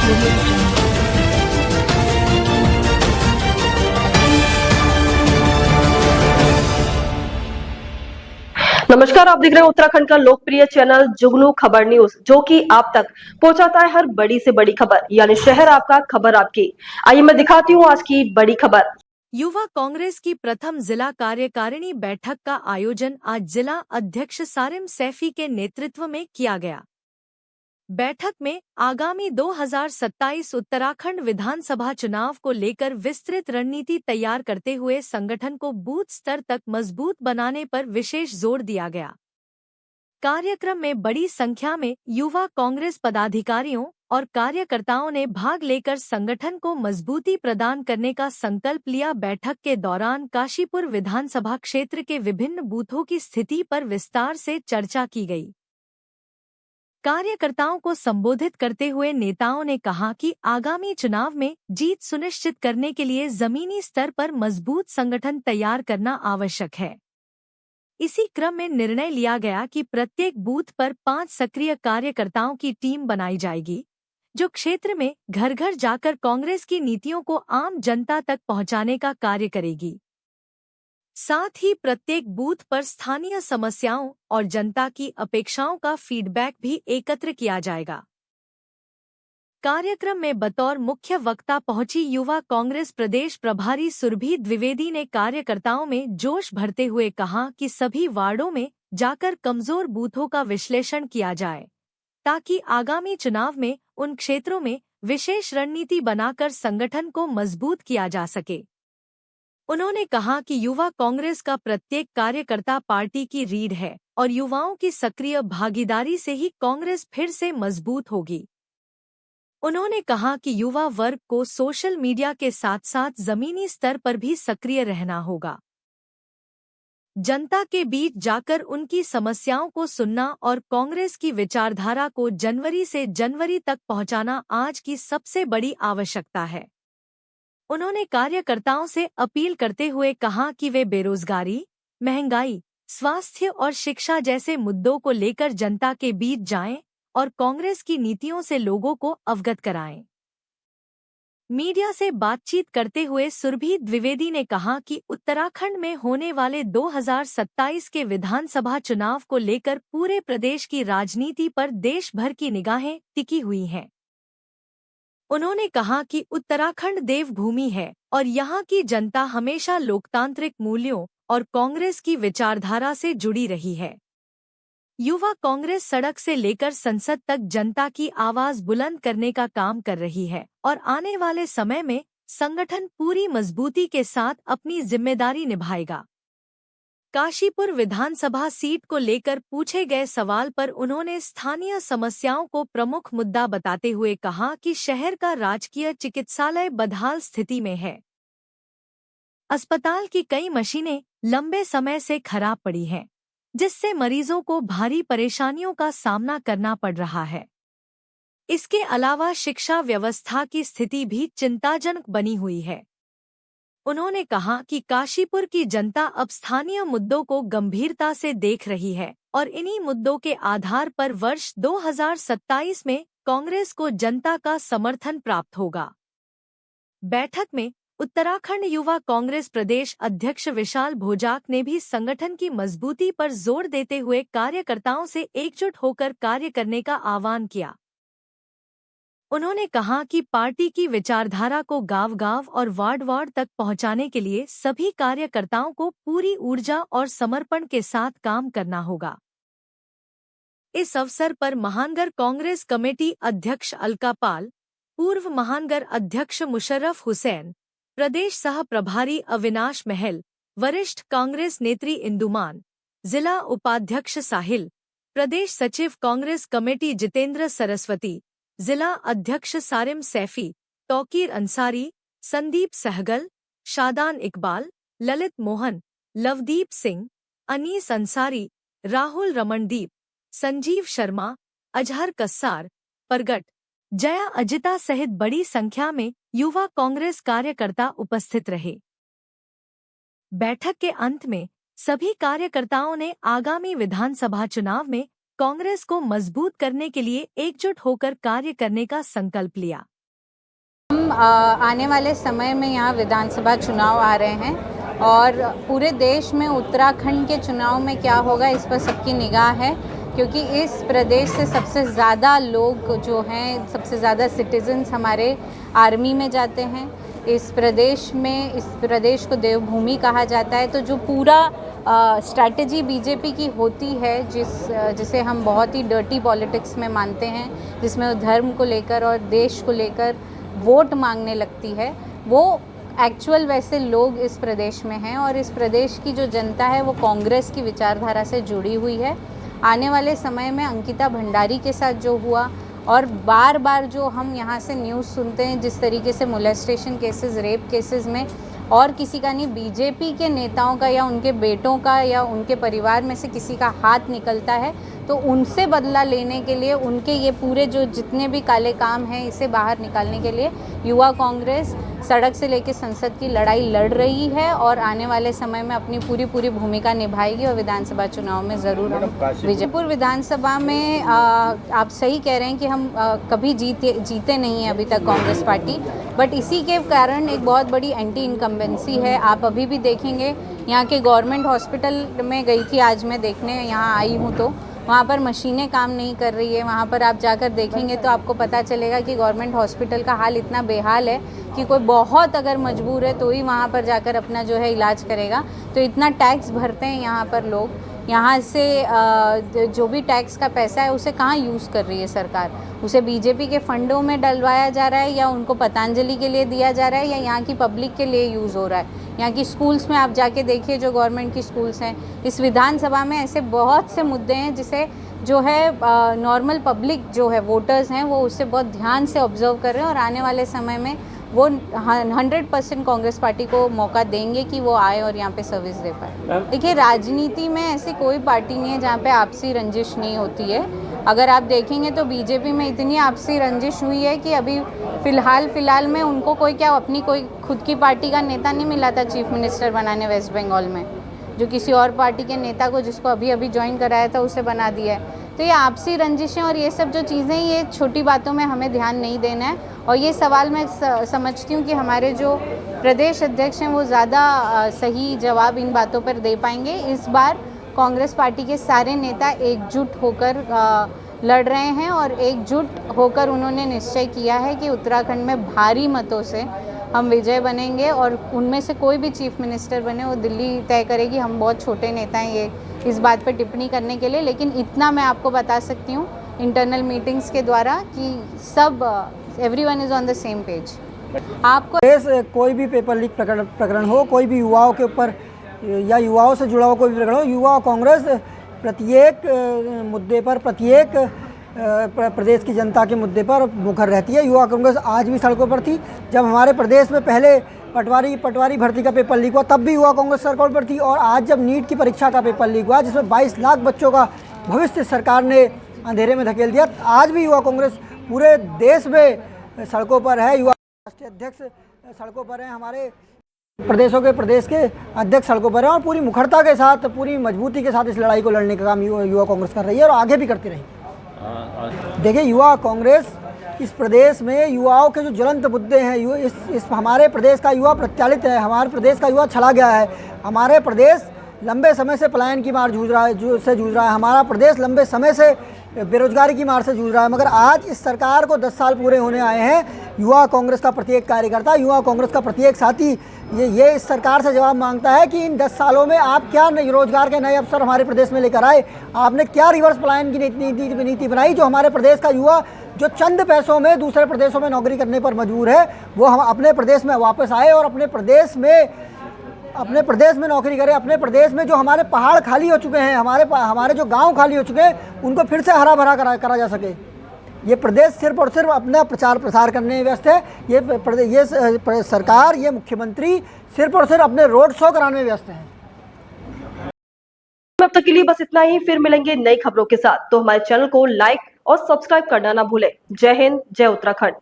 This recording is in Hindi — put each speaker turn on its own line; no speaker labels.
audio jungle.
नमस्कार, आप देख रहे हैं उत्तराखंड का लोकप्रिय चैनल जुगनू खबर न्यूज, जो कि आप तक पहुंचाता है हर बड़ी से बड़ी खबर, यानी शहर आपका खबर आपकी। आइए मैं दिखाती हूं आज की बड़ी खबर।
युवा कांग्रेस की प्रथम जिला कार्यकारिणी बैठक का आयोजन आज जिला अध्यक्ष सारिम सैफी के नेतृत्व में किया गया। बैठक में आगामी 2027 उत्तराखंड विधानसभा चुनाव को लेकर विस्तृत रणनीति तैयार करते हुए संगठन को बूथ स्तर तक मजबूत बनाने पर विशेष जोर दिया गया। कार्यक्रम में बड़ी संख्या में युवा कांग्रेस पदाधिकारियों और कार्यकर्ताओं ने भाग लेकर संगठन को मजबूती प्रदान करने का संकल्प लिया। बैठक के दौरान काशीपुर विधानसभा क्षेत्र के विभिन्न बूथों की स्थिति पर विस्तार से चर्चा की गई। कार्यकर्ताओं को संबोधित करते हुए नेताओं ने कहा कि आगामी चुनाव में जीत सुनिश्चित करने के लिए जमीनी स्तर पर मजबूत संगठन तैयार करना आवश्यक है। इसी क्रम में निर्णय लिया गया कि प्रत्येक बूथ पर 5 सक्रिय कार्यकर्ताओं की टीम बनाई जाएगी, जो क्षेत्र में घर घर जाकर कांग्रेस की नीतियों को आम जनता तक पहुंचाने का कार्य करेगी। साथ ही प्रत्येक बूथ पर स्थानीय समस्याओं और जनता की अपेक्षाओं का फीडबैक भी एकत्र किया जाएगा। कार्यक्रम में बतौर मुख्य वक्ता पहुंची युवा कांग्रेस प्रदेश प्रभारी सुरभि द्विवेदी ने कार्यकर्ताओं में जोश भरते हुए कहा कि सभी वार्डों में जाकर कमजोर बूथों का विश्लेषण किया जाए, ताकि आगामी चुनाव में उन क्षेत्रों में विशेष रणनीति बनाकर संगठन को मजबूत किया जा सके। उन्होंने कहा कि युवा कांग्रेस का प्रत्येक कार्यकर्ता पार्टी की रीढ़ है और युवाओं की सक्रिय भागीदारी से ही कांग्रेस फिर से मजबूत होगी। उन्होंने कहा कि युवा वर्ग को सोशल मीडिया के साथ साथ जमीनी स्तर पर भी सक्रिय रहना होगा। जनता के बीच जाकर उनकी समस्याओं को सुनना और कांग्रेस की विचारधारा को जनवरी से जनवरी तक पहुंचाना आज की सबसे बड़ी आवश्यकता है। उन्होंने कार्यकर्ताओं से अपील करते हुए कहा कि वे बेरोजगारी, महंगाई, स्वास्थ्य और शिक्षा जैसे मुद्दों को लेकर जनता के बीच जाएं और कांग्रेस की नीतियों से लोगों को अवगत कराएं। मीडिया से बातचीत करते हुए सुरभि द्विवेदी ने कहा कि उत्तराखंड में होने वाले 2027 के विधानसभा चुनाव को लेकर पूरे प्रदेश की राजनीति पर देश भर की निगाहें टिकी हुई हैं। उन्होंने कहा कि उत्तराखंड देवभूमि है और यहाँ की जनता हमेशा लोकतांत्रिक मूल्यों और कांग्रेस की विचारधारा से जुड़ी रही है। युवा कांग्रेस सड़क से लेकर संसद तक जनता की आवाज बुलंद करने का काम कर रही है और आने वाले समय में संगठन पूरी मजबूती के साथ अपनी जिम्मेदारी निभाएगा। काशीपुर विधानसभा सीट को लेकर पूछे गए सवाल पर उन्होंने स्थानीय समस्याओं को प्रमुख मुद्दा बताते हुए कहा कि शहर का राजकीय चिकित्सालय बदहाल स्थिति में है। अस्पताल की कई मशीनें लंबे समय से खराब पड़ी हैं, जिससे मरीजों को भारी परेशानियों का सामना करना पड़ रहा है। इसके अलावा शिक्षा व्यवस्था की स्थिति भी चिंताजनक बनी हुई है। उन्होंने कहा कि काशीपुर की जनता अब स्थानीय मुद्दों को गंभीरता से देख रही है और इन्हीं मुद्दों के आधार पर वर्ष 2027 में कांग्रेस को जनता का समर्थन प्राप्त होगा। बैठक में उत्तराखंड युवा कांग्रेस प्रदेश अध्यक्ष विशाल भोजाक ने भी संगठन की मजबूती पर जोर देते हुए कार्यकर्ताओं से एकजुट होकर कार्य करने का आह्वान किया। उन्होंने कहा कि पार्टी की विचारधारा को गांव-गांव और वार्ड-वार्ड तक पहुंचाने के लिए सभी कार्यकर्ताओं को पूरी ऊर्जा और समर्पण के साथ काम करना होगा। इस अवसर पर महानगर कांग्रेस कमेटी अध्यक्ष अलका पाल, पूर्व महानगर अध्यक्ष मुशर्रफ हुसैन, प्रदेश सह प्रभारी अविनाश महल, वरिष्ठ कांग्रेस नेत्री इंदुमान, जिला उपाध्यक्ष साहिल, प्रदेश सचिव कांग्रेस कमेटी जितेंद्र सरस्वती, जिला अध्यक्ष सारिम सैफी, तौकीर अंसारी, संदीप सहगल, शादान इकबाल, ललित मोहन, लवदीप सिंह, अनीस अंसारी, राहुल रमनदीप, संजीव शर्मा, अजहर कस्सार, परगट, जया अजिता सहित बड़ी संख्या में युवा कांग्रेस कार्यकर्ता उपस्थित रहे। बैठक के अंत में सभी कार्यकर्ताओं ने आगामी विधानसभा चुनाव में कांग्रेस को मजबूत करने के लिए एकजुट होकर कार्य करने का संकल्प लिया।
आने वाले समय में यहाँ विधानसभा चुनाव आ रहे हैं और पूरे देश में उत्तराखंड के चुनाव में क्या होगा इस पर सबकी निगाह है, क्योंकि इस प्रदेश से सबसे ज़्यादा लोग जो हैं, सबसे ज़्यादा सिटीजन्स हमारे आर्मी में जाते हैं। इस प्रदेश को देवभूमि कहा जाता है। तो जो पूरा स्ट्रैटेजी बीजेपी की होती है, जिसे हम बहुत ही डर्टी पॉलिटिक्स में मानते हैं, जिसमें वो धर्म को लेकर और देश को लेकर वोट मांगने लगती है, वो एक्चुअल वैसे लोग इस प्रदेश में हैं और इस प्रदेश की जो जनता है वो कांग्रेस की विचारधारा से जुड़ी हुई है। आने वाले समय में अंकिता भंडारी के साथ जो हुआ और बार बार जो हम यहाँ से न्यूज़ सुनते हैं, जिस तरीके से मोलेस्टेशन केसेस, रेप केसेस में और किसी का नहीं, बीजेपी के नेताओं का या उनके बेटों का या उनके परिवार में से किसी का हाथ निकलता है, तो उनसे बदला लेने के लिए, उनके ये पूरे जो जितने भी काले काम हैं इसे बाहर निकालने के लिए युवा कांग्रेस सड़क से लेकर संसद की लड़ाई लड़ रही है और आने वाले समय में अपनी पूरी भूमिका निभाएगी और विधानसभा चुनाव में ज़रूर हम विजयपुर विधानसभा में आप सही कह रहे हैं कि हम कभी जीते नहीं हैं अभी तक कांग्रेस पार्टी, बट इसी के कारण एक बहुत बड़ी एंटी इनकम्बेंसी है। आप अभी भी देखेंगे, यहाँ के गवर्नमेंट हॉस्पिटल में गई थी आज मैं देखने, यहाँ आई हूँ तो वहाँ पर मशीनें काम नहीं कर रही है। वहाँ पर आप जाकर देखेंगे तो आपको पता चलेगा कि गवर्नमेंट हॉस्पिटल का हाल इतना बेहाल है कि कोई बहुत अगर मजबूर है तो ही वहाँ पर जाकर अपना जो है इलाज करेगा। तो इतना टैक्स भरते हैं यहाँ पर लोग, यहाँ से जो भी टैक्स का पैसा है उसे कहाँ यूज़ कर रही है सरकार? उसे बीजेपी के फंडों में डलवाया जा रहा है या उनको पतंजलि के लिए दिया जा रहा है या यहाँ की पब्लिक के लिए यूज़ हो रहा है? यहाँ की स्कूल्स में आप जाके देखिए, जो गवर्नमेंट की स्कूल्स हैं, इस विधानसभा में ऐसे बहुत से मुद्दे हैं जिसे जो है नॉर्मल पब्लिक जो है, वोटर्स हैं, वो उससे बहुत ध्यान से ऑब्जर्व कर रहे हैं और आने वाले समय में वो 100% कांग्रेस पार्टी को मौका देंगे कि वो आए और यहाँ पे सर्विस दे पाए। देखिए, राजनीति में ऐसी कोई पार्टी नहीं है जहाँ पे आपसी रंजिश नहीं होती है। अगर आप देखेंगे तो बीजेपी में इतनी आपसी रंजिश हुई है कि अभी फ़िलहाल में उनको कोई खुद की पार्टी का नेता नहीं मिला था चीफ मिनिस्टर बनाने वेस्ट बंगाल में, जो किसी और पार्टी के नेता को, जिसको अभी ज्वाइन कराया था, उसे बना दिया है। तो ये आपसी रंजिशें और ये सब जो चीज़ें, ये छोटी बातों में हमें ध्यान नहीं देना है। और ये सवाल मैं समझती हूँ कि हमारे जो प्रदेश अध्यक्ष हैं वो ज़्यादा सही जवाब इन बातों पर दे पाएंगे। इस बार कांग्रेस पार्टी के सारे नेता एकजुट होकर लड़ रहे हैं और एकजुट होकर उन्होंने निश्चय किया है कि उत्तराखंड में भारी मतों से हम विजय बनेंगे और उनमें से कोई भी चीफ मिनिस्टर बने वो दिल्ली तय करेगी। हम बहुत छोटे नेता हैं ये इस बात पर टिप्पणी करने के लिए, लेकिन इतना मैं आपको बता सकती हूँ इंटरनल मीटिंग्स के द्वारा कि सब everyone is on the same page. आपको
कोई भी पेपर लीक प्रकरण हो, कोई भी युवाओं के ऊपर या युवाओं से जुड़ा हुआ कोई भी प्रकरण हो, युवा कांग्रेस प्रत्येक मुद्दे पर, प्रत्येक प्रदेश की जनता के मुद्दे पर मुखर रहती है। युवा कांग्रेस आज भी सड़कों पर थी। जब हमारे प्रदेश में पहले पटवारी भर्ती का पेपर लीक हुआ तब भी युवा कांग्रेस सड़कों पर थी, और आज जब नीट की परीक्षा का पेपर लीक हुआ जिसमें 22 लाख बच्चों का भविष्य सरकार ने अंधेरे में धकेल दिया, आज भी युवा कांग्रेस पूरे देश में सड़कों पर है। युवा राष्ट्रीय अध्यक्ष सड़कों पर हैं, हमारे प्रदेश के अध्यक्ष सड़कों पर हैं और पूरी मुखरता के साथ, पूरी मजबूती के साथ इस लड़ाई को लड़ने का काम युवा कांग्रेस कर रही है और आगे भी करती रहेगी। देखिए, युवा कांग्रेस इस प्रदेश में युवाओं के जो ज्वलंत मुद्दे हैं, इस हमारे प्रदेश का युवा प्रत्यालित है, हमारे प्रदेश का युवा छला गया है। हमारे प्रदेश लंबे समय से पलायन की मार जूझ रहा है, हमारा प्रदेश लंबे समय से बेरोजगारी की मार से जूझ रहा है। मगर आज इस सरकार को 10 साल पूरे होने आए हैं। युवा कांग्रेस का प्रत्येक कार्यकर्ता, युवा कांग्रेस का प्रत्येक साथी ये इस सरकार से जवाब मांगता है कि इन 10 सालों में आप क्या रोजगार के नए अवसर हमारे प्रदेश में लेकर आए? आपने क्या रिवर्स पलायन की नीति बनाई जो हमारे प्रदेश का युवा, जो चंद पैसों में दूसरे प्रदेशों में नौकरी करने पर मजबूर है, वो हम अपने प्रदेश में वापस आए और अपने प्रदेश में नौकरी करें। अपने प्रदेश में जो हमारे पहाड़ खाली हो चुके हैं, हमारे जो गांव खाली हो चुके हैं, उनको फिर से हरा भरा करा जा सके। ये प्रदेश सिर्फ और सिर्फ अपना प्रचार प्रसार करने में व्यस्त है। ये सरकार, ये मुख्यमंत्री सिर्फ और सिर्फ अपने रोड शो कराने में व्यस्त है।
अब तक के लिए बस इतना ही। फिर मिलेंगे नई खबरों के साथ, तो हमारे चैनल को लाइक और सब्सक्राइब करना ना भूलें। जय हिंद, जय उत्तराखंड।